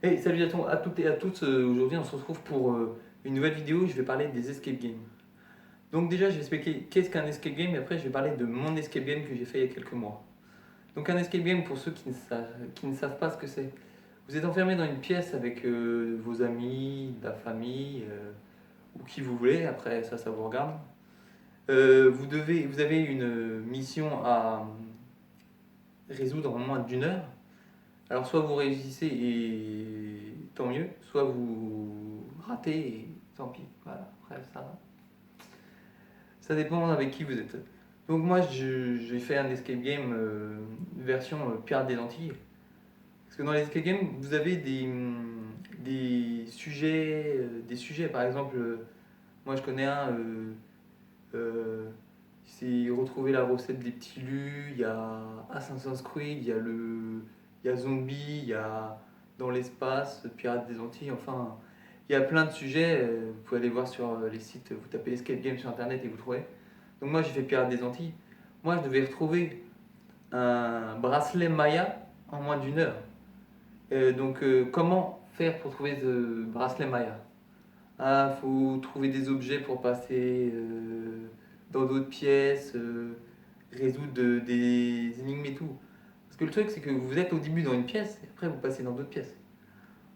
Hey, salut à toutes et à tous. Aujourd'hui, on se retrouve pour une nouvelle vidéo. Je vais parler des escape games. Donc, déjà, je vais expliquer qu'est-ce qu'un escape game et après, je vais parler de mon escape game que j'ai fait il y a quelques mois. Donc, un escape game, pour ceux qui ne savent pas ce que c'est, vous êtes enfermé dans une pièce avec vos amis, la famille ou qui vous voulez. Après, ça vous regarde. Vous avez une mission à résoudre en moins d'une heure. Alors soit vous réussissez et tant mieux, soit vous ratez et tant pis. Voilà, après ça dépend avec qui vous êtes. Donc moi j'ai fait un escape game version Pirate des Antilles. Parce que dans les escape games, vous avez des sujets par exemple, moi je connais un, euh, c'est retrouver la recette des petits lus, il y a Assassin's Creed, il y a Zombie, il y a Dans l'espace, Pirates des Antilles, enfin, il y a plein de sujets. Vous pouvez aller voir sur les sites, vous tapez Escape Game sur internet et vous trouvez. Donc moi j'ai fait Pirates des Antilles. Moi je devais retrouver un bracelet Maya en moins d'une heure. Comment faire pour trouver ce bracelet Maya? Ah, faut trouver des objets pour passer dans d'autres pièces, résoudre des énigmes et tout. Parce que le truc, c'est que vous êtes au début dans une pièce, et après vous passez dans d'autres pièces.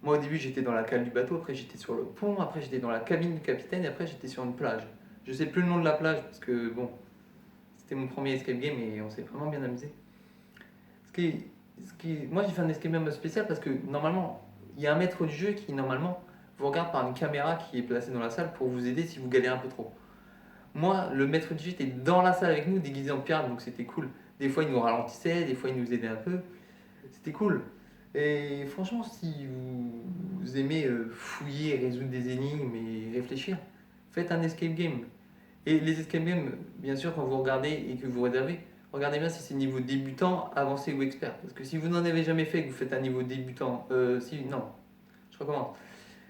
Moi, au début, j'étais dans la cale du bateau, après j'étais sur le pont, après j'étais dans la cabine du capitaine, et après j'étais sur une plage. Je sais plus le nom de la plage, parce que bon, c'était mon premier escape game et on s'est vraiment bien amusé. Ce qui, moi, j'ai fait un escape game spécial parce que normalement, il y a un maître du jeu qui, normalement, vous regarde par une caméra qui est placée dans la salle pour vous aider si vous galérez un peu trop. Moi, le maître du jeu était dans la salle avec nous, déguisé en pirate, donc c'était cool. Des fois, il nous ralentissait, des fois, il nous aidait un peu. C'était cool. Et franchement, si vous aimez fouiller, résoudre des énigmes et réfléchir, faites un escape game. Et les escape games, bien sûr, quand vous regardez et que vous réservez, regardez bien si c'est niveau débutant, avancé ou expert. Parce que si vous n'en avez jamais fait et que vous faites un niveau débutant, non, je recommence.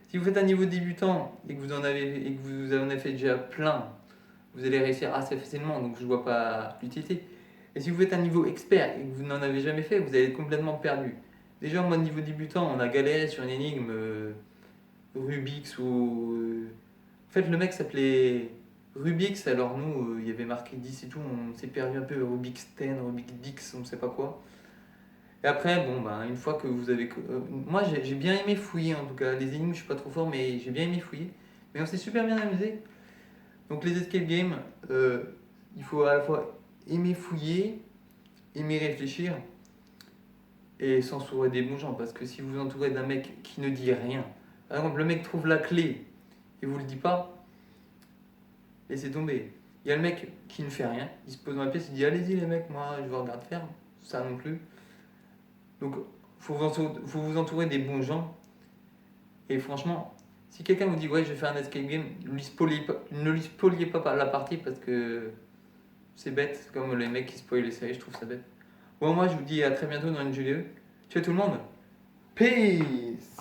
Si vous faites un niveau débutant et que vous en avez fait déjà plein, vous allez réussir assez facilement, donc je ne vois pas l'utilité. Et si vous faites un niveau expert et que vous n'en avez jamais fait, vous allez être complètement perdu. Déjà, moi, niveau débutant, on a galéré sur une énigme Rubik's ou. En fait, le mec s'appelait Rubik's, alors nous, il y avait marqué 10 et tout, on s'est perdu un peu, Rubik's 10, Rubik's Dix, on ne sait pas quoi. Et après, bon, bah, une fois que vous avez. Moi, j'ai bien aimé fouiller en tout cas. Les énigmes, je suis pas trop fort, mais j'ai bien aimé fouiller. Mais on s'est super bien amusé. Donc, les escape games, il faut à la fois aimer fouiller, aimer réfléchir et s'entourer des bons gens. Parce que si vous vous entourez d'un mec qui ne dit rien, par exemple, le mec trouve la clé et vous le dit pas, laissez tomber. Il y a le mec qui ne fait rien, il se pose dans la pièce, il dit allez-y les mecs, moi je vous regarde faire, ça non plus. Donc faut vous entourer des bons gens. Et franchement, si quelqu'un vous dit ouais je vais faire un escape game, ne lui spoliez pas la partie parce que c'est bête, c'est comme les mecs qui spoilent les séries, je trouve ça bête. Bon moi je vous dis à très bientôt dans une vidéo. Ciao tout le monde, peace.